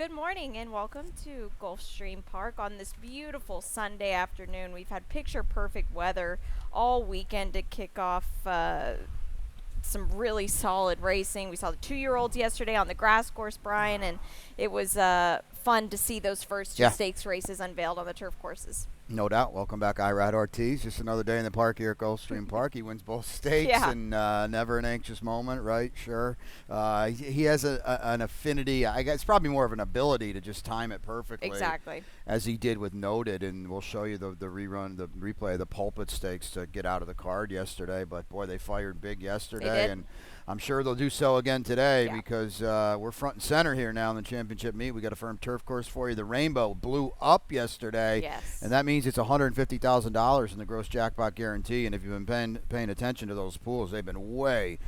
Good morning and welcome to Gulfstream Park on this beautiful Sunday afternoon. We've had picture perfect weather all weekend to kick off some really solid racing. We saw the 2-year-olds yesterday on the grass course, Brian, and it was fun to see those first two stakes races unveiled on the turf courses. No doubt. Welcome back, Irad Ortiz. Just another day in the park here at Gulfstream Park. He wins both stakes and never an anxious moment, right? Sure. He has an affinity. I guess probably more of an ability to just time it perfectly. Exactly. As he did with Noted, and we'll show you the replay of the Pulpit Stakes to get out of the card yesterday. But, boy, they fired big yesterday. And I'm sure they'll do so again today because we're front and center here now in the championship meet. We got a firm turf course for you. The Rainbow blew up yesterday, and that means it's $150,000 in the gross jackpot guarantee. And if you've been paying attention to those pools, they've been way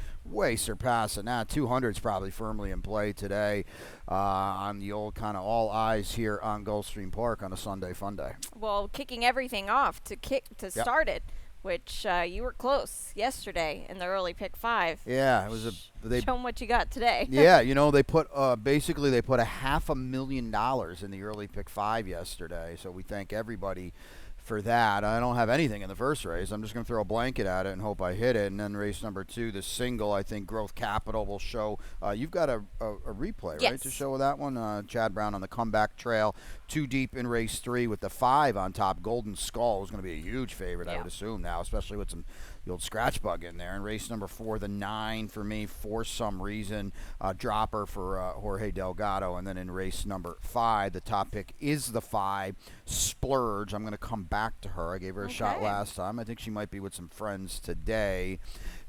surpassing that. 200's probably firmly in play today on the old kind of all eyes here on Gulfstream Park on a Sunday fun day. Well, kicking everything off to start it, which you were close yesterday in the early pick 5. Yeah, it was show them what you got today. Yeah, they put basically they put $500,000 in the early pick 5 yesterday. So we thank everybody for that. I don't have anything in the first race. I'm just going to throw a blanket at it and hope I hit it. And then race number 2, the single, I think Growth Capital will show. You've got a replay, right, to show that one? Chad Brown on the comeback trail. 2 deep in race 3 with the 5 on top. Golden Skull is going to be a huge favorite, I would assume now, especially with the old scratch bug in there. And race number 4, the 9 for me, for some reason, dropper for Jorge Delgado. And then in race number 5, the top pick is the 5, Splurge. I'm going to come back to her. I gave her a shot last time. I think she might be with some friends today.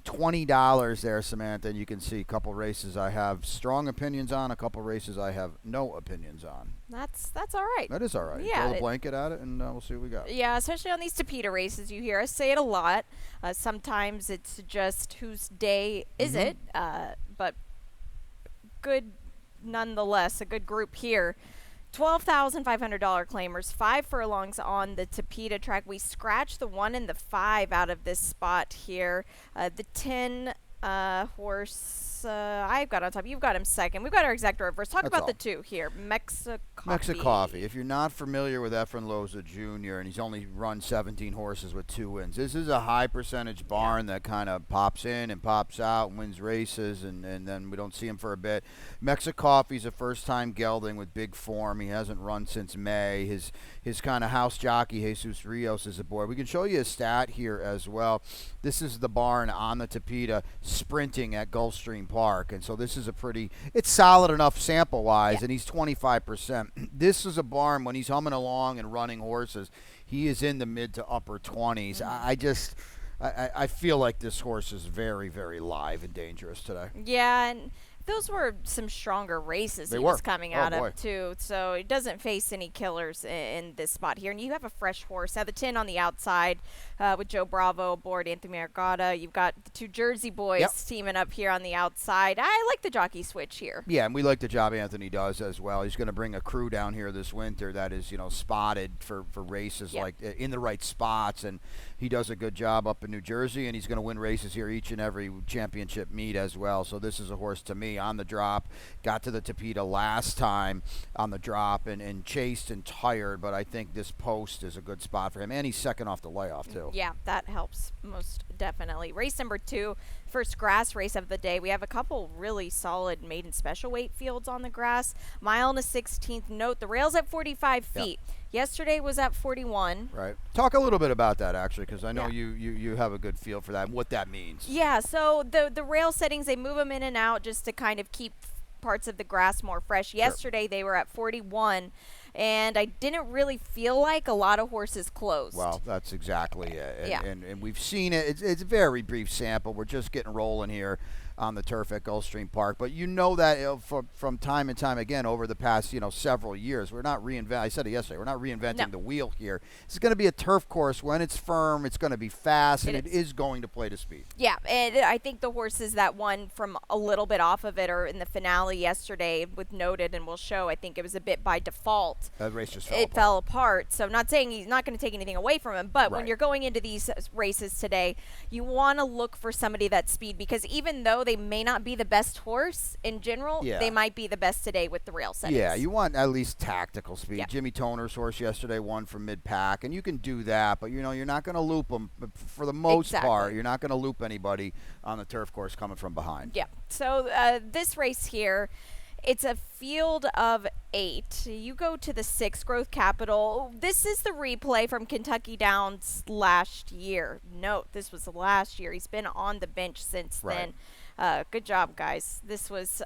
$20 there, Samantha, and you can see a couple races I have strong opinions on, a couple races I have no opinions on. That's all right. That is all right. Yeah, throw the blanket at it, and we'll see what we got. Yeah, especially on these Tapeta races. You hear us say it a lot. Sometimes it's just whose day is it, but good nonetheless, a good group here. $12,500 claimers, 5 furlongs on the Tapeta track. We scratched the 1 and the 5 out of this spot here. The 10 horse I've got on top. You've got him second. We've got our exact reverse. Talk about the 2 here. Mexicoffee. If you're not familiar with Efren Loza Jr., and he's only run 17 horses with 2 wins, this is a high percentage barn that kind of pops in and pops out and wins races, and then we don't see him for a bit. Mexicoffee's a first-time gelding with big form. He hasn't run since May. His kind of house jockey, Jesus Rios, is a boy. We can show you a stat here as well. This is the barn on the Tapeta sprinting at Gulfstream Park, and so this is it's solid enough sample-wise, and he's 25%. This is a barn when he's humming along and running horses. He is in the mid to upper 20s. I feel like this horse is very, very live and dangerous today. Yeah, and those were some stronger races he was coming out of, too. So he doesn't face any killers in this spot here. And you have a fresh horse. Now, the 10 on the outside with Joe Bravo aboard, Anthony Margada. You've got the 2 Jersey boys teaming up here on the outside. I like the jockey switch here. Yeah, and we like the job Anthony does as well. He's going to bring a crew down here this winter that is, spotted for races like in the right spots. And he does a good job up in New Jersey, and he's going to win races here each and every championship meet as well. So this is a horse, to me, on the drop. Got to the Tapeta last time on the drop and chased and tired, but I think this post is a good spot for him. And he's second off the layoff, too. Yeah, that helps most definitely. Race number 2, first grass race of the day. We have a couple really solid maiden special weight fields on the grass. Mile and a 16th. Note, the rail's at 45 feet. Yesterday was at 41. Right. Talk a little bit about that, actually, because I know you have a good feel for that and what that means. Yeah, so the rail settings, they move them in and out just to kind of keep parts of the grass more fresh. Yesterday they were at 41, and I didn't really feel like a lot of horses closed. Well, that's exactly it. And we've seen it. It's a very brief sample. We're just getting rolling here on the turf at Gulfstream Park. But that from time and time again over the past, several years, we're not I said it yesterday, we're not reinventing the wheel here. It's going to be a turf course. When it's firm, it's going to be fast, and it is going to play to speed. Yeah, and I think the horses that won from a little bit off of it are in the finale yesterday with Noted, and we'll show, I think it was a bit by default. That race just fell apart. So not saying he's not going to take anything away from him, but when you're going into these races today, you want to look for somebody that's speed, because even though they may not be the best horse in general, Yeah. they might be the best today with the rail settings. Yeah, you want at least tactical speed. Yep. Jimmy Toner's horse yesterday won from mid-pack, and you can do that, but you're not going to loop them for the most part. You're not going to loop anybody on the turf course coming from behind. Yeah. So this race here, it's a field of 8. You go to the 6, Growth Capital. This is the replay from Kentucky Downs last year. Note, this was last year. He's been on the bench since then. Good job, guys. This was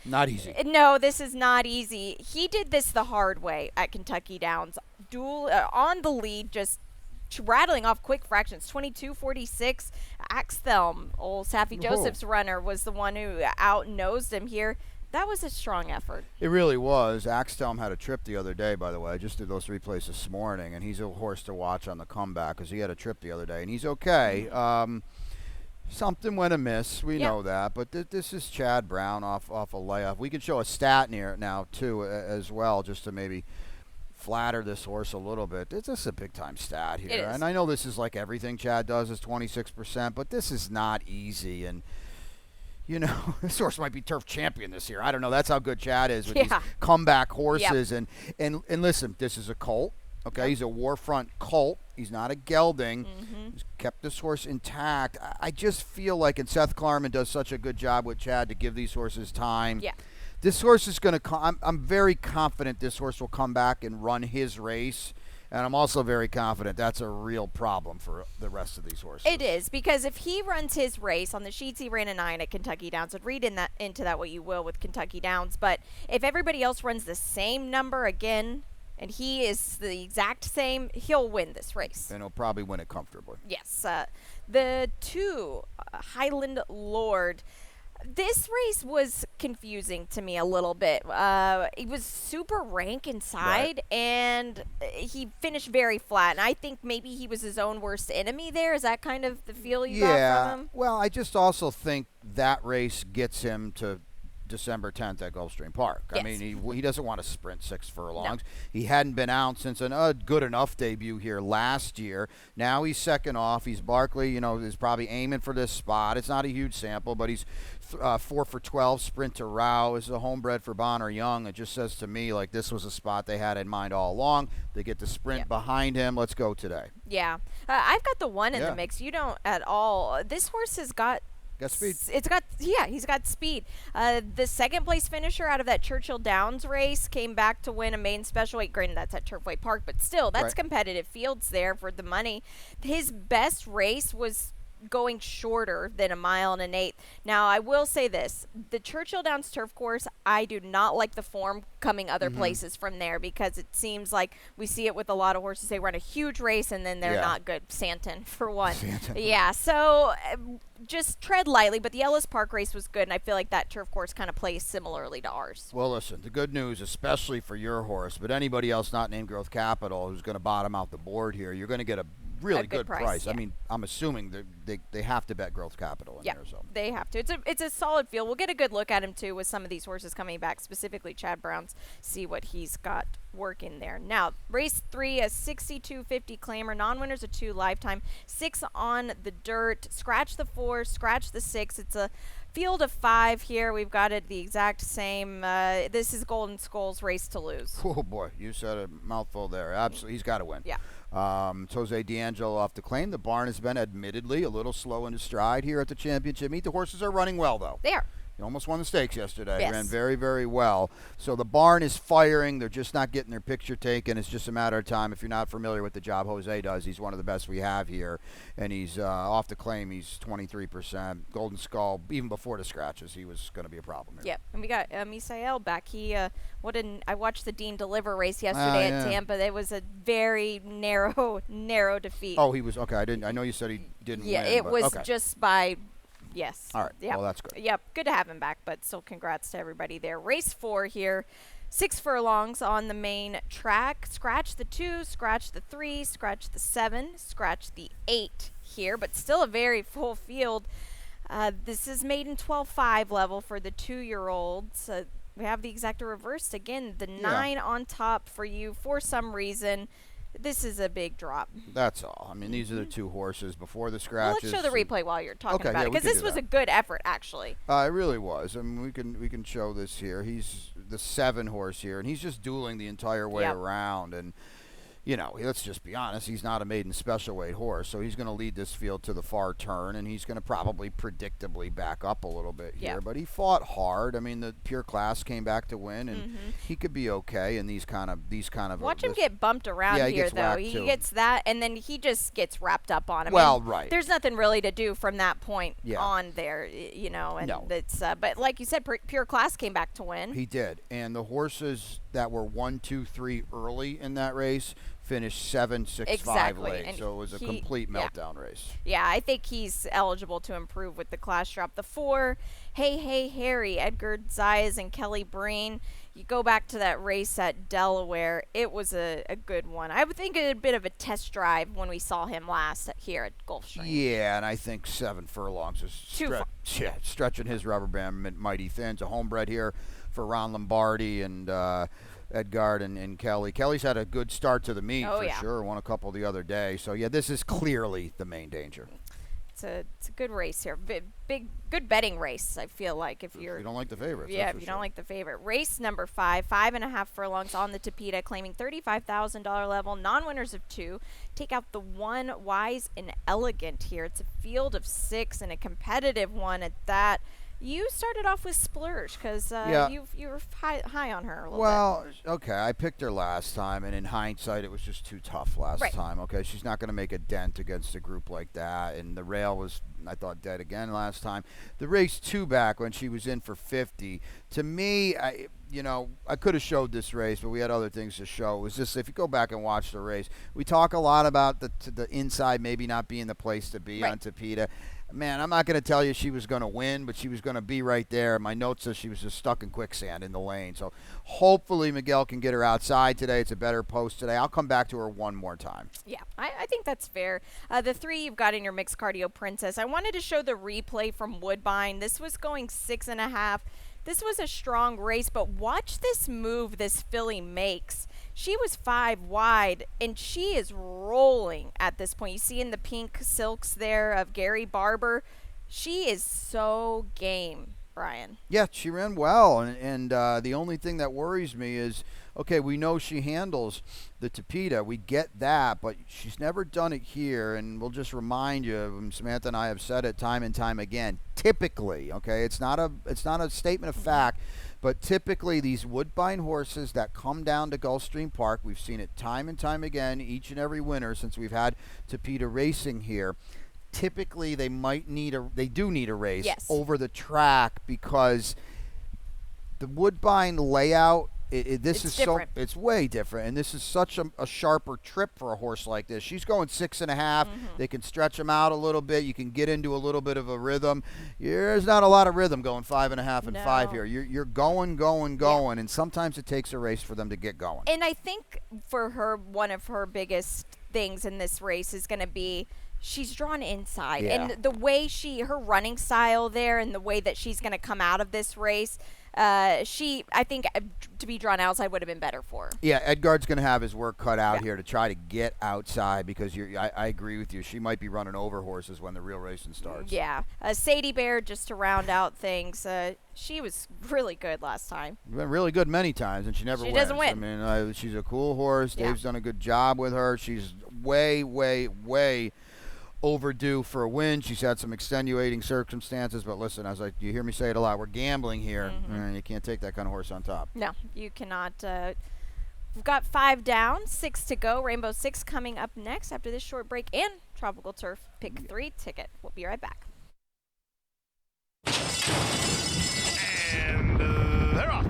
not easy. No, this is not easy. He did this the hard way at Kentucky Downs. On the lead, just rattling off quick fractions. 22:46. Axthelm, old Saffy Joseph's runner, was the one who out-nosed him here. That was a strong effort. It really was. Axthelm had a trip the other day, by the way. I just did those replays this morning, and he's a horse to watch on the comeback because he had a trip the other day, and he's okay. Something went amiss. We know that. But this is Chad Brown off a layoff. We can show a stat near now, too, as well, just to maybe flatter this horse a little bit. It's just a big-time stat here. It is. And I know this is like everything Chad does is 26%, but this is not easy. And this horse might be turf champion this year. I don't know. That's how good Chad is with these comeback horses. Yep. And listen, this is a colt. Okay, he's a Warfront colt. He's not a gelding. He's kept this horse intact. I just feel like, and Seth Klarman does such a good job with Chad to give these horses time. Yeah. This horse is going to I'm very confident this horse will come back and run his race. And I'm also very confident that's a real problem for the rest of these horses. It is, because if he runs his race on the sheets, he ran a 9 at Kentucky Downs. I'd read into that what you will with Kentucky Downs. But if everybody else runs the same number again, and he is the exact same, he'll win this race. And he'll probably win it comfortably. Yes. The 2, Highland Lord. This race was confusing to me a little bit. It was super rank inside, and he finished very flat. And I think maybe he was his own worst enemy there. Is that kind of the feel you got from him? Well, I just also think that race gets him to December 10th at Gulfstream Park. Yes. I mean, he doesn't want to sprint 6 furlongs. No. He hadn't been out since a good enough debut here last year. Now he's second off. He's Barkley, is probably aiming for this spot. It's not a huge sample, but he's 4 for 12 sprint to Rao. This is a homebred for Bonner Young. It just says to me like this was a spot they had in mind all along. They get the sprint behind him. Let's go today. Yeah. I've got the 1 in the mix. You don't at all. This horse has got speed. He's got speed. The second place finisher out of that Churchill Downs race came back to win a main special weight. Granted, that's at Turfway Park, but still, that's competitive fields there for the money. His best race was going shorter than a mile and an eighth. Now, I will say this. The Churchill Downs turf course, I do not like the form coming other places from there, because it seems like we see it with a lot of horses. They run a huge race and then they're not good. Santon, for one. Yeah, so just tread lightly, but the Ellis Park race was good, and I feel like that turf course kind of plays similarly to ours. Well, listen, the good news, especially for your horse, but anybody else not named Growth Capital who's going to bottom out the board here, you're going to get a really good price. Yeah. I mean, I'm assuming they have to bet Growth Capital in there. So they have to. It's a solid field. We'll get a good look at him, too, with some of these horses coming back, specifically Chad Brown's, see what he's got working there. Now, race 3, a 62.50 claimer. Non-winners, a 2 lifetime. 6 on the dirt. Scratch the 4, scratch the 6. It's a field of 5 here. We've got it the exact same. This is Golden Skull's race to lose. Oh, boy. You said a mouthful there. Absolutely. He's got to win. Yeah. It's Jose D'Angelo off the claim. The barn has been admittedly a little slow in his stride here at the championship meet. The horses are running well, though. They are. He almost won the stakes yesterday. Yes. Ran very, very well. So the barn is firing. They're just not getting their picture taken. It's just a matter of time. If you're not familiar with the job Jose does, he's one of the best we have here. And he's off the claim. He's 23%. Golden Skull, even before the scratches, he was going to be a problem here. Yep. And we got Misael back. I watched the Dean Deliver race yesterday at Tampa. It was a very narrow defeat. Oh, he was okay. I know you said he didn't win. Yeah, it was just by. Yes. All right. Yep. Well, that's good. Yep. Good to have him back, but still congrats to everybody there. Race 4 here. 6 furlongs on the main track. Scratch the 2, scratch the 3, scratch the 7, scratch the 8 here, but still a very full field. This is maiden 12.5 level for the 2-year-olds. We have the exacta reversed again. The 9 on top for you for some reason. This is a big drop. That's all. I mean, these are the two horses before the Well, scratches. let's show the replay while you're talking Okay, about yeah, it, we because can this do was that. a good effort, actually. It really was. I mean, we can show this here. He's the 7 horse here, and he's just dueling the entire way Yep. around. And you know, let's just be honest, he's not a maiden special weight horse, so he's going to lead this field to the far turn, and he's going to probably predictably back up a little bit here. Yep. But he fought hard. I mean, the pure class came back to win, and he could be okay in these kind of Watch him get bumped around Yeah, he here, gets though. whacked, He too. gets that, and then he just gets wrapped up on him. Well, And right. There's nothing really to do from that point Yeah. on there, you know. And No. it's but like you said, pure class came back to win. He did, and the horses that were 1, 2, 3 early in that race finished 7, 6, 5 Exactly, late. and So it was a he- complete yeah. meltdown race. Yeah, I think he's eligible to improve with the class drop. The 4, Hey Harry, Edgar Zayas and Kelly Breen. You go back to that race at Delaware, it was a good one. I would think it a bit of a test drive when we saw him last here at Gulfstream. Yeah, and I think 7 furlongs is Too far. stretching his rubber band mighty thin. It's a homebred here for Ron Lombardi and Edgard and Kelly. Kelly's had a good start to the meet Oh, for yeah. sure. Won a couple the other day. So, yeah, this is clearly the main danger. It's a good race here. Big good betting race, I feel like, if you're You don't like the favorites. yeah, that's if for you sure. don't like the favorite. Race number 5, 5.5 furlongs on the Tapeta, claiming $35,000 level. Non-winners of 2. Take out the 1, Wise and Elegant here. It's a field of 6 and a competitive one at that. You started off with Splurge because Yeah. you were high on her a little bit. Well, okay, I picked her last time, and in hindsight, it was just too tough last Right. time. Okay, she's not going to make a dent against a group like that, and the rail was, I thought, dead again last time. The race 2 back when she was in for 50, to me, I could have showed this race, but we had other things to show. It was just, if you go back and watch the race, we talk a lot about the inside maybe not being the place to be Right. on Tapeta. Man, I'm not going to tell you she was going to win, but she was going to be right there. My note says she was just stuck in quicksand in the lane. So hopefully Miguel can get her outside today. It's a better post today. I'll come back to her one more time. Yeah, I think that's fair. The 3 you've got in your mixed cardio Princess. I wanted to show the replay from Woodbine. This was going 6.5. This was a strong race, but watch this move this filly makes. She was 5 wide, and she is rolling at this point. You see in the pink silks there of Gary Barber. She is so game, Brian. Yeah, she ran well, and the only thing that worries me is, okay, we know she handles the Tapeta. We get that, but she's never done it here, and we'll just remind you, Samantha and I have said it time and time again, typically, okay, it's not a statement of fact, but typically these Woodbine horses that come down to Gulfstream Park, we've seen it time and time again each and every winter since we've had Tapeta racing here. Typically, they do need a race Yes. over the track because the Woodbine layout. It's different. It's way different, and this is such a sharper trip for a horse like this. She's going 6.5. They can stretch them out a little bit. You can get into a little bit of a rhythm. There's not a lot of rhythm going 5.5 and 5 No. here. You're going, and sometimes it takes a race for them to get going. And I think for her, one of her biggest things in this race is going to be she's drawn inside. Yeah. And the way her running style there and the way that she's going to come out of this race, I think to be drawn outside would have been better for her. Yeah, Edgard's going to have his work cut out here to try to get outside because I agree with you. She might be running over horses when the real racing starts. Yeah. Sadie Bear, just to round out things, she was really good last time. Been really good many times, and she never wins. doesn't win. I mean, she's a cool horse. Yeah. Dave's done a good job with her. She's way, way, way overdue for a win. She's had some extenuating circumstances, but listen, you hear me say it a lot, we're gambling here, and you can't take that kind of horse on top. No, you cannot. We've got 5 down, 6 to go. Rainbow 6 coming up next after this short break, and Tropical Turf Pick 3 ticket. We'll be right back. And they're off.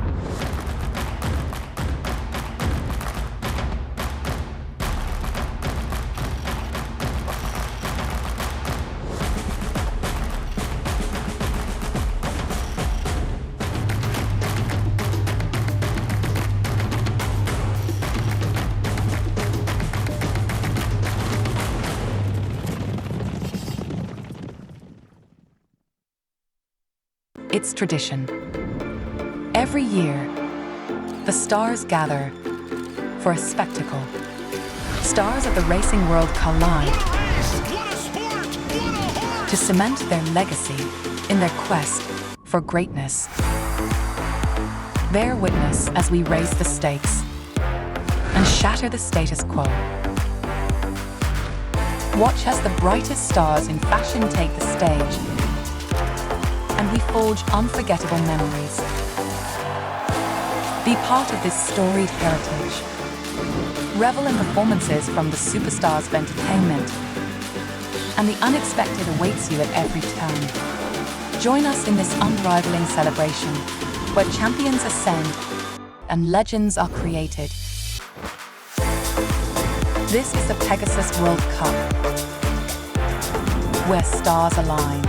It's tradition. Every year, the stars gather for a spectacle stars of the racing world collide What a sport! What a horse! to cement their legacy in their quest for greatness. Bear witness as we raise the stakes and shatter the status quo. Watch as the brightest stars in fashion take the stage, and we forge unforgettable memories. Be part of this storied heritage. Revel in performances from the superstars of entertainment, and the unexpected awaits you at every turn. Join us in this unrivaling celebration, where champions ascend and legends are created. This is the Pegasus World Cup, where stars align.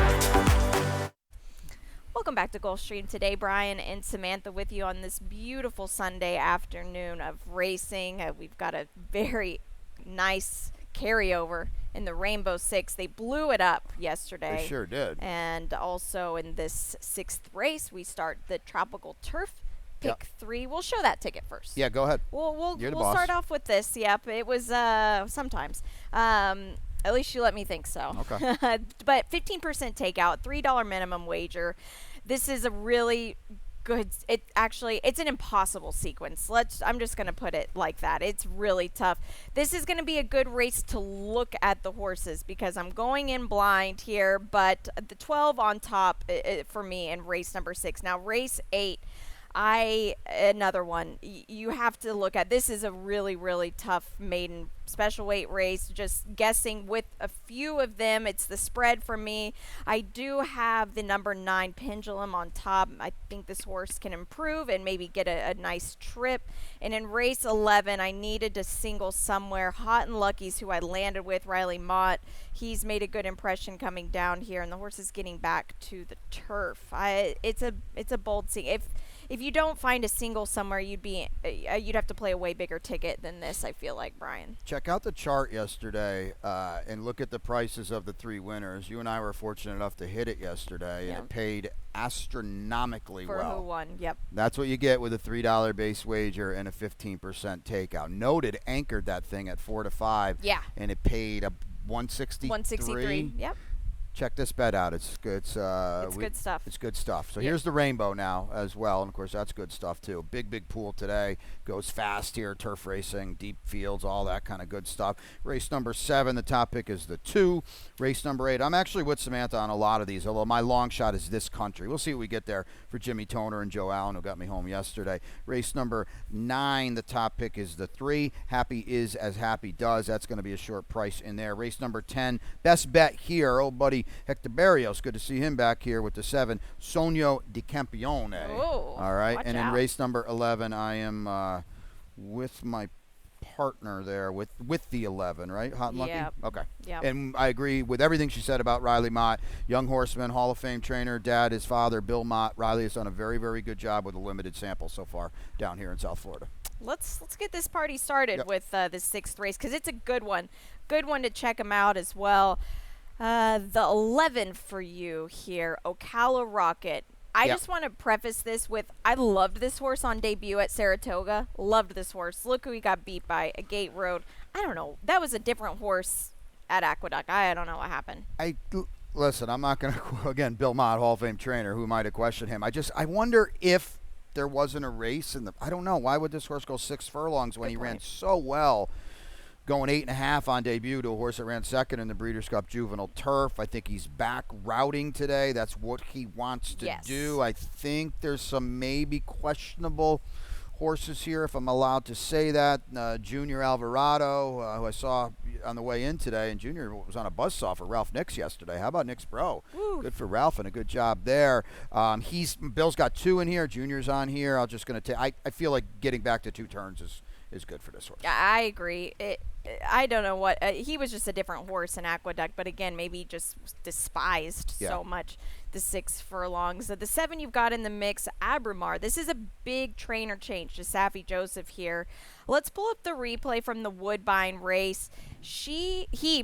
Welcome back to Gulfstream today. Brian and Samantha with you on this beautiful Sunday afternoon of racing. We've got a very nice carryover in the Rainbow Six. They blew it up yesterday. They sure did. And also in this sixth race, we start the Tropical Turf Pick 3. We'll show that ticket first. Yeah, go ahead. We'll You're the we'll boss. start off with this. Yep, it was sometimes. At least you let me think so. Okay. But 15% takeout, $3 minimum wager. This is a really good. It's an impossible sequence. I'm just gonna put it like that. It's really tough. This is gonna be a good race to look at the horses because I'm going in blind here. But the 12 on top for me in race number 6. Now race 8. Another one you have to look at. This is a really, really tough maiden special weight race. Just guessing with a few of them. It's the spread for me. I do have the number 9 Pendulum on top. I think this horse can improve and maybe get a nice trip. And in race 11, I needed a single somewhere. Hot and Lucky's who I landed with, Riley Mott. He's made a good impression coming down here, and the horse is getting back to the turf. It's a bold scene. If you don't find a single somewhere, you'd have to play a way bigger ticket than this, I feel like, Brian. Check out the chart yesterday and look at the prices of the 3 winners. You and I were fortunate enough to hit it yesterday, and it paid astronomically For well. who won, yep. That's what you get with a $3 base wager and a 15% takeout. Noted anchored that thing at 4 to 5. Yeah. And it paid a 163. 163, yep. Check this bet out. It's good. It's good stuff. It's good stuff. So Yep. here's the Rainbow now as well, and of course that's good stuff too. Big pool today. Goes fast here. Turf racing, deep fields, all that kind of good stuff. Race number 7. The top pick is the 2. Race number 8. I'm actually with Samantha on a lot of these, although my long shot is this country. We'll see what we get there for Jimmy Toner and Joe Allen, who got me home yesterday. Race number 9. The top pick is the 3. Happy is as happy does. That's going to be a short price in there. Race number 10. Best bet here. Old buddy Hector Barrios. Good to see him back here with the 7. Sonio Di Campione. Oh, All right. watch And in out. race number 11, I am with my partner there with the 11, right? Hot and Lucky? Yep. Okay. Yep. And I agree with everything she said about Riley Mott. Young horseman, Hall of Fame trainer, dad, his father, Bill Mott. Riley has done a very, very good job with a limited sample so far down here in South Florida. Let's get this party started Yep. with the 6th race because it's a good one. Good one to check them out as well. The 11 for you here, Ocala Rocket. I Yep. just want to preface this with I loved this horse on debut at Saratoga. Loved this horse. Look who he got beat by, a Gate Road. I don't know. That was a different horse at Aqueduct. I don't know what happened. Listen, I'm not going to, again, Bill Mott, Hall of Fame trainer, who might have questioned him. I wonder if there wasn't a race I don't know. Why would this horse go 6 furlongs when Good he ran point. so well? Going 8.5 on debut to a horse that ran second in the Breeders' Cup Juvenile Turf. I think he's back routing today. That's what he wants to Yes. do. I think there's some maybe questionable horses here, if I'm allowed to say that. Junior Alvarado, who I saw on the way in today, and Junior was on a buzzsaw for Ralph Nix yesterday. How about Nix Bro? Woo. Good for Ralph and a good job there. Bill's got 2 in here. Junior's on here. I'm just going to take. I feel like getting back to 2 turns is good for this horse. I agree. I don't know what he was just a different horse in Aqueduct, but again, maybe he just despised Yeah. so much the 6 furlongs. The 7 you've got in the mix, Abramar. This is a big trainer change to Safi Joseph here. Let's pull up the replay from the Woodbine race. He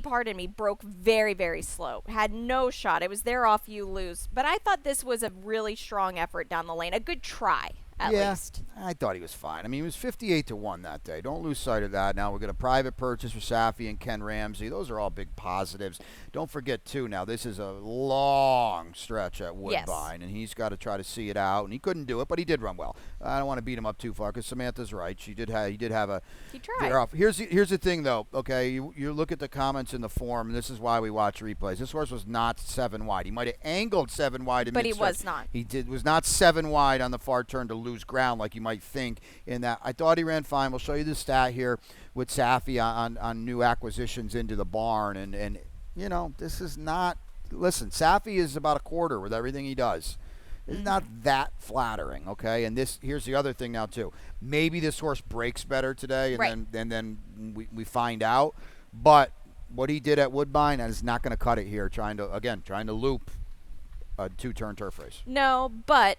broke very, very slow. Had no shot. It was there off you lose. But I thought this was a really strong effort down the lane. A good try. at least. I thought he was fine. I mean, he was 58-1 that day. Don't lose sight of that. Now we're going to private purchase for Safi and Ken Ramsey. Those are all big positives. Don't forget, too, now this is a long stretch at Woodbine, and he's got to try to see it out. And he couldn't do it, but he did run well. I don't want to beat him up too far because Samantha's right. He did have a. He tried. Here's the thing, though. Okay, you look at the comments in the forum, and this is why we watch replays. This horse was not 7 wide. He might have angled 7 wide in but he mid-stretch. was not. He was not 7 wide on the far turn to lose ground like you might think in that. I thought he ran fine. We'll show you the stat here with Safi on new acquisitions into the barn. And you know, this is not – listen, Safi is about a quarter with everything he does. It's not that flattering, okay? And here's the other thing now, too. Maybe this horse breaks better today, and then we find out. But what he did at Woodbine is not going to cut it here, trying to loop a 2-turn turf race. No, but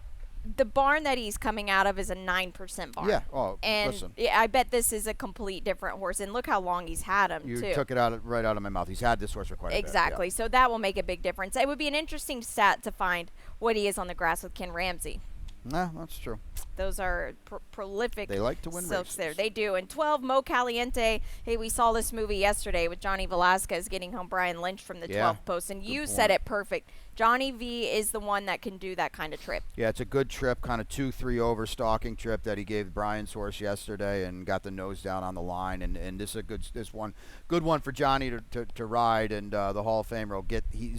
the barn that he's coming out of is a 9% barn. Yeah. Oh, and listen. I bet this is a complete different horse. And look how long he's had him, You too. took it right out of my mouth. He's had this horse for quite a bit. Exactly. So that will make a big difference. It would be an interesting stat to find what he is on the grass with Ken Ramsey. Nah, that's true. Those are prolific. They like to win silks races. there. They do. And 12, Mo Caliente. Hey, we saw this movie yesterday with Johnny Velasquez getting home Brian Lynch from the 12th post. And you said it perfect. Johnny V is the one that can do that kind of trip. Yeah, it's a good trip, kind of 2-3 over stalking trip that he gave Brian's horse yesterday and got the nose down on the line. And this is a good one for Johnny to ride. And the Hall of Famer will get. He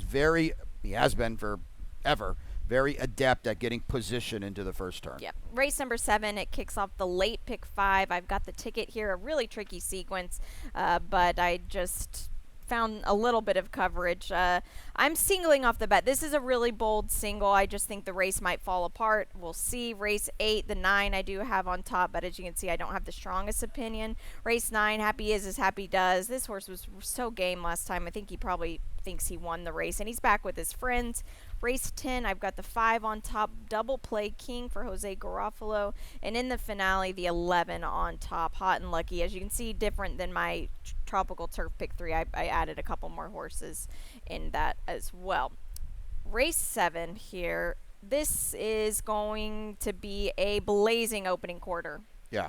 has been forever. Very adept at getting position into the first turn. Yep. Race number 7, it kicks off the late pick 5. I've got the ticket here, a really tricky sequence, but I just found a little bit of coverage. I'm singling off the bet. This is a really bold single. I just think the race might fall apart. We'll see. Race 8, the 9 I do have on top, but as you can see, I don't have the strongest opinion. Race 9, Happy Is as Happy Does. This horse was so game last time. I think he probably thinks he won the race, and he's back with his friends. Race 10, I've got the 5 on top, Double Play King for Jose Garofalo, and in the finale, the 11 on top, Hot and Lucky. As you can see, different than my Tropical Turf pick 3. I added a couple more horses in that as well. Race 7 here, this is going to be a blazing opening quarter. Yeah.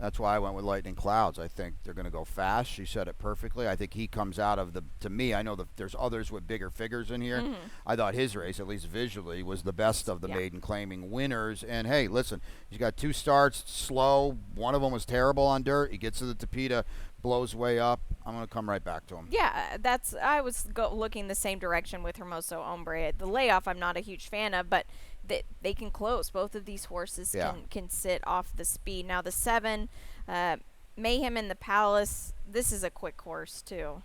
That's why I went with Lightning Clouds. I think they're going to go fast. She said it perfectly. I think he comes out of to me, I know that there's others with bigger figures in here. I thought his race, at least visually, was the best of the maiden claiming winners. And, hey, listen, he's got 2 starts, slow. One of them was terrible on dirt. He gets to the Tapeta, blows way up. I'm going to come right back to him. Yeah, I was looking the same direction with Hermoso Hombre. The layoff I'm not a huge fan of, but they can close. Both of these horses can sit off the speed. Now the 7, Mayhem in the Palace, this is a quick horse too.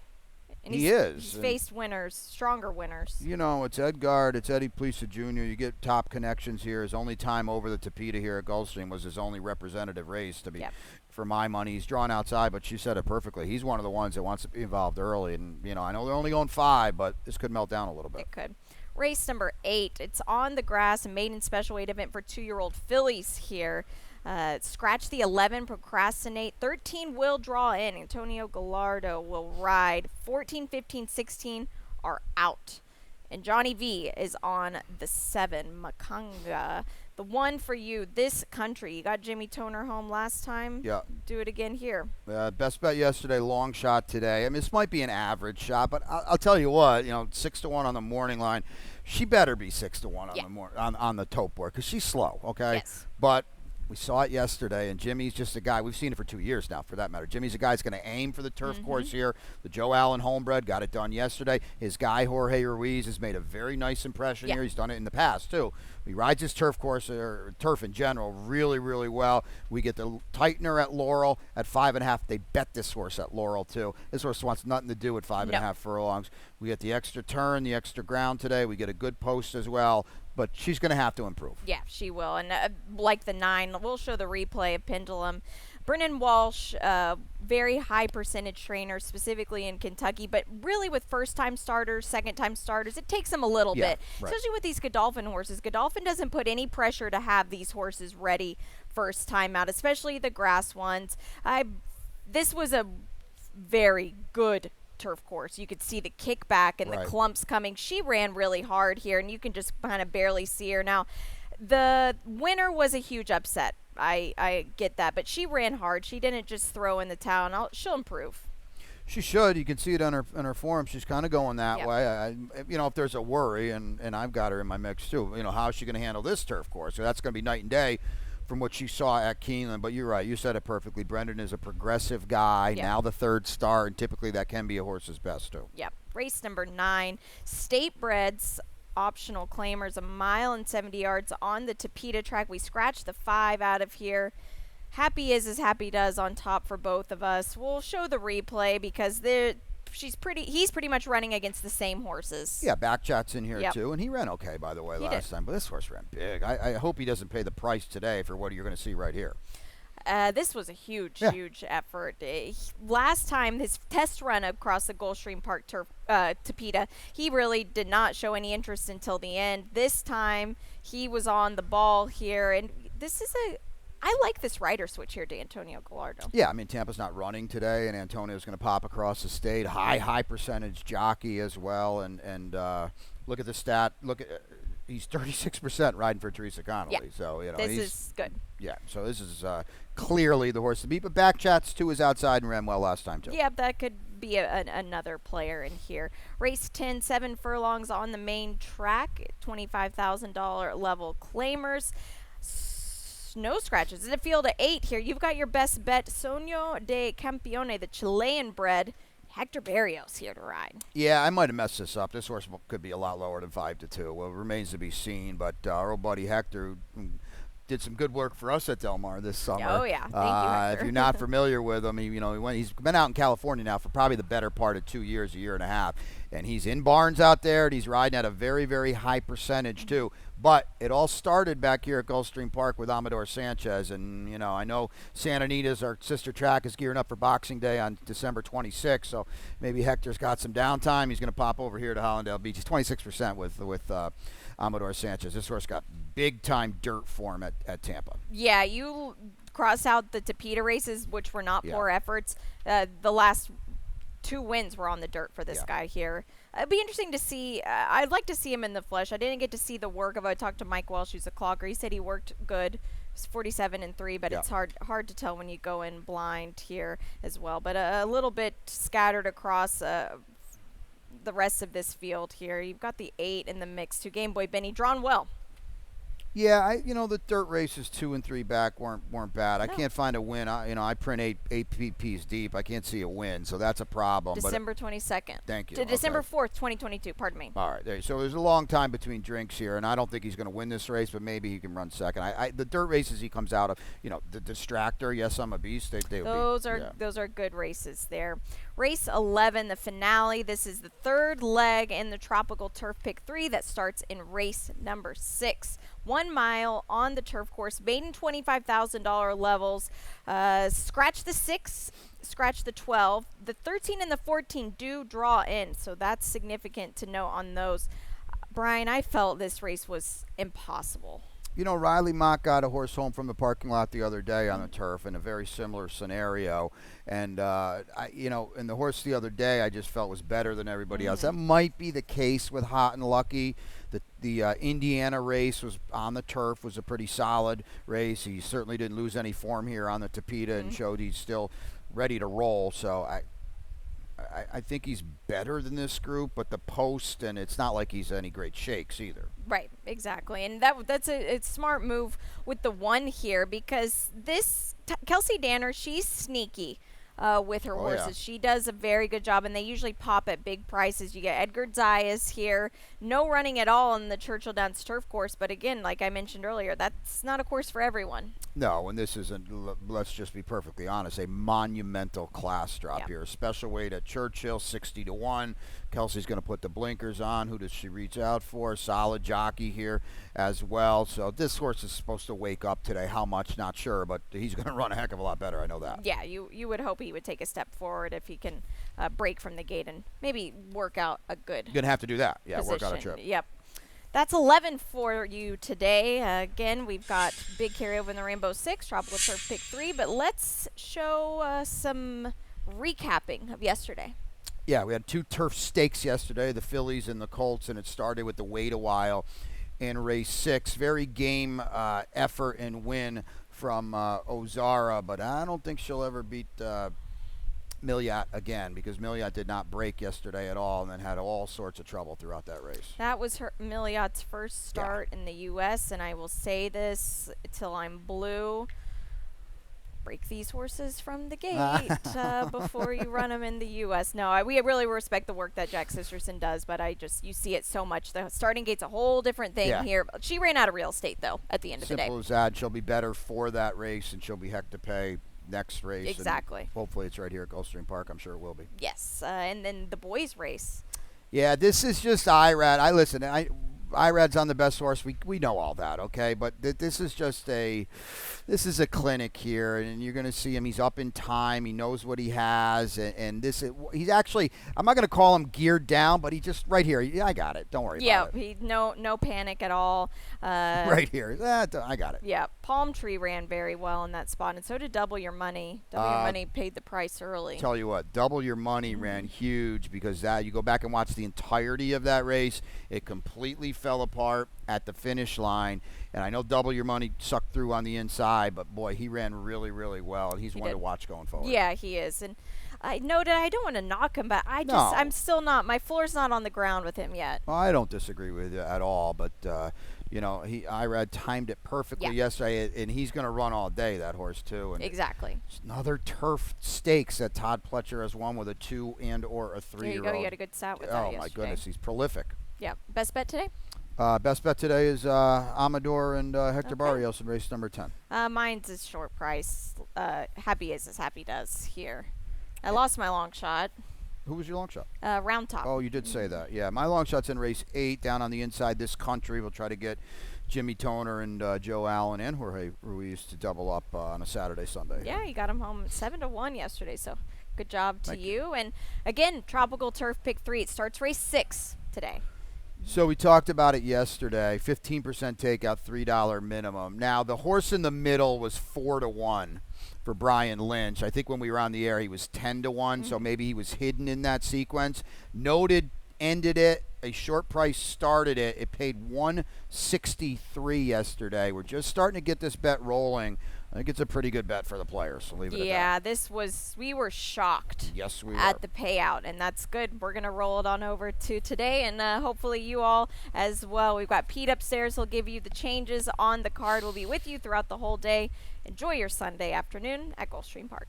And he's faced winners, stronger winners. You know, it's Edgard, it's Eddie Plesa Jr. You get top connections here. His only time over the Tapeta here at Gulfstream was his only representative race to be. For my money, he's drawn outside, but she said it perfectly. He's one of the ones that wants to be involved early. And, you know, I know they're only going 5, but this could melt down a little bit. It could. Race number 8, it's on the grass, a maiden special weight event for 2-year-old fillies here. Scratch the 11, procrastinate. 13 will draw in. Antonio Gallardo will ride. 14, 15, 16 are out. And Johnny V is on the 7, Makanga. The 1 for you, This Country. You got Jimmy Toner home last time. Yeah. Do it again here. Best bet yesterday, long shot today. I mean, this might be an average shot, but I'll tell you what, 6-1 on the morning line. She better be 6-1 on the tote board because she's slow, okay? Yes. But we saw it yesterday, and Jimmy's just a guy. We've seen it for 2 years now, for that matter. Jimmy's a guy that's going to aim for the turf course here. The Joe Allen homebred got it done yesterday. His guy, Jorge Ruiz, has made a very nice impression here. He's done it in the past, too. He rides his turf course, or turf in general, really, really well. We get the tightener at Laurel at 5.5. They bet this horse at Laurel, too. This horse wants nothing to do with 5.5 furlongs. We get the extra turn, the extra ground today. We get a good post as well. But she's going to have to improve. Yeah, she will. And like the 9, we'll show the replay of Pendulum. Brennan Walsh, very high percentage trainer, specifically in Kentucky, but really with first-time starters, second-time starters, it takes them a little bit, especially with these Godolphin horses. Godolphin doesn't put any pressure to have these horses ready first time out, especially the grass ones. This was a very good turf course. You could see the kickback and the clumps coming. She ran really hard here, and you can just kind of barely see her. Now, The winner was a huge upset. I get that, but she ran hard. She didn't just throw in the towel. She'll improve. She should. You can see it on her form. She's kind of going that Yep. way. If there's a worry, and I've got her in my mix too. How is she going to handle this turf course? So that's going to be night and day from what she saw at Keeneland. But you're right. You said it perfectly. Brendan is a progressive guy. Yep. Now the third star, and typically that can be a horse's best too. Yep. Race number 9, State Breds. Optional claimers, 1 mile and 70 yards on the Tapeta track. We scratched the 5 out of here. Happy is as happy does on top for both of us. We'll show the replay because he's pretty much running against the same horses. Yeah, Backchat's in here Yep. too, and he ran okay, by the way, He last did. time. But this horse ran big. I hope he doesn't pay the price today for what you're going to see right here. This was a huge effort. Last time, his test run across the Gulfstream Park turf, Tapeta, he really did not show any interest until the end. This time, he was on the ball here, and I like this rider switch here to Antonio Gallardo. Yeah, I mean, Tampa's not running today, and Antonio's going to pop across the state. High percentage jockey as well, and look at the stat. He's 36% riding for Teresa Connolly. Yeah. So This is good. Yeah, so this is clearly the horse to beat. But Backchats too is outside and ran well last time too. Yeah, that could be another player in here. Race 10, 7 furlongs on the main track, $25,000 level claimers. No scratches. In a field of 8 here, you've got your best bet, Sonio de Campione, the Chilean bred. Hector Barrios here to ride. Yeah, I might have messed this up. This horse could be a lot lower than 5-2. Well, it remains to be seen. But our old buddy Hector did some good work for us at Del Mar this summer. Oh, yeah. Thank you, Hector. If you're not familiar with him, he's been out in California now for probably the better part of 2 years, a year and a half. And he's in barns out there, and he's riding at a very, very high percentage, too. But it all started back here at Gulfstream Park with Amador Sanchez. And, I know Santa Anita's, our sister track, is gearing up for Boxing Day on December 26th. So maybe Hector's got some downtime. He's going to pop over here to Hollandale Beach. He's 26% with Amador Sanchez. This horse got big-time dirt form at Tampa. Yeah, you cross out the Tapeta races, which were not poor efforts. The last 2 wins were on the dirt for this guy here. It'd be interesting to see. I'd like to see him in the flesh. I didn't get to see the work of it. I talked to Mike Welsh, who's a clogger. He said he worked good. It's 47-3, but it's hard to tell when you go in blind here as well. But a little bit scattered across the rest of this field here. You've got the 8 in the mix too. Game Boy Benny drawn well. Yeah, the dirt races 2 and 3 back weren't bad. I can't find a win. I print eight PPs deep. I can't see a win, so that's a problem. December 22nd. Thank you. To December Okay. 4th, 2022. Pardon me. All right, so there's a long time between drinks here, and I don't think he's going to win this race, but maybe he can run second. The dirt races he comes out of, the Distractor, Yes I'm a Beast. Those are good races there. Race 11, the finale. This is the 3rd leg in the Tropical Turf Pick 3 that starts in race number 6. 1 mile on the turf course, maiden $25,000 levels. Scratch the 6, scratch the 12. The 13 and the 14 do draw in, so that's significant to note on those. Brian, I felt this race was impossible. Riley Mott got a horse home from the parking lot the other day on the turf in a very similar scenario. And, and the horse the other day I just felt was better than everybody else. That might be the case with Hot and Lucky. The Indiana race was on the turf, was a pretty solid race. He certainly didn't lose any form here on the Tapeta and showed he's still ready to roll. So I think he's better than this group, but the post, and it's not like he's any great shakes either. Right, exactly. And that's a smart move with the 1 here because Kelsey Danner, she's sneaky with her horses. Yeah. She does a very good job, and they usually pop at big prices. You get Edgar Zayas here. No running at all on the Churchill Downs turf course, but again, like I mentioned earlier, that's not a course for everyone. No, and this isn't, let's just be perfectly honest, a monumental class drop here. A special weight at Churchill, 60-1. Kelsey's going to put the blinkers on. Who does she reach out for? Solid jockey here as well. So this horse is supposed to wake up today. How much? Not sure, but he's going to run a heck of a lot better. I know that. Yeah, you would hope he would take a step forward if he can break from the gate and maybe work out a good You're going to have to do that. Yeah, position. work out a trip. Yep. That's 11 for you today. Again, we've got big carryover in the Rainbow 6, Tropical Turf Pick 3, but let's show some recapping of yesterday. Yeah, we had 2 turf stakes yesterday, the Phillies and the Colts, and it started with the wait a while in race 6. Very game effort and win from Ozara, but I don't think she'll ever beat Milliot again, because Milliot did not break yesterday at all and then had all sorts of trouble throughout that race. That was Milliot's first start in the U.S., and I will say this till I'm blue. Break these horses from the gate before you run them in the U.S. No, we really respect the work that Jack Sisterson does, but you see it so much. The starting gate's a whole different thing here. She ran out of real estate, though, at the end of the day. Simple as that. She'll be better for that race, and she'll be heck to pay next race. Exactly. Hopefully it's right here at Gulfstream Park. I'm sure it will be. Yes, and then the boys' race. Yeah, this is just IRAD. IRAD's on the best horse. We know all that, okay? But this is just a clinic here, and you're going to see him. He's up in time. He knows what he has, and he's actually, I'm not going to call him geared down, but he just right here. Yeah, I got it. Don't worry about it. Yeah, no panic at all. Right here. I got it. Yeah, Palm Tree ran very well in that spot, and so did Double Your Money. Double Your Money paid the price early. Tell you what, Double Your Money ran huge, because you go back and watch the entirety of that race. It completely fell apart at the finish line, and I know Double Your Money sucked through on the inside, but boy, he ran really, really well, and he's one to watch going forward. Yeah, he is, and I noted, I don't want to knock him, but I'm still not, my floor's not on the ground with him yet. Well, I don't disagree with you at all, but Irad timed it perfectly yesterday, and he's going to run all day, that horse too. And exactly. Another turf stakes that Todd Pletcher has won with a 2 and/or a 3-year-old. There you go. You had a good stat with that yesterday. Oh my goodness, he's prolific. Yeah. Best bet today? Best bet today is Amador and Hector Barrios in race number 10. Mine's is short price. Happy is as happy does here. I lost my long shot. Who was your long shot? Round Top. Oh, you did say that. Yeah, my long shot's in race 8 down on the inside. This country will try to get Jimmy Toner and Joe Allen and Jorge Ruiz to double up on a Saturday, Sunday. Yeah, you got him home 7-1 yesterday, so good job to you. And again, Tropical Turf Pick 3. It starts race 6 today. So we talked about it yesterday. 15% takeout, $3 minimum. Now, the horse in the middle was 4-1 for Brian Lynch. I think when we were on the air, he was 10-1, so maybe he was hidden in that sequence. Noted, ended it. A short price started it. It paid $163 yesterday. We're just starting to get this bet rolling. I think it's a pretty good bet for the players. So leave it at that. We were shocked. Yes, we were. At the payout, and that's good. We're going to roll it on over to today, and hopefully you all as well. We've got Pete upstairs. He'll give you the changes on the card. We'll be with you throughout the whole day. Enjoy your Sunday afternoon at Gulfstream Park.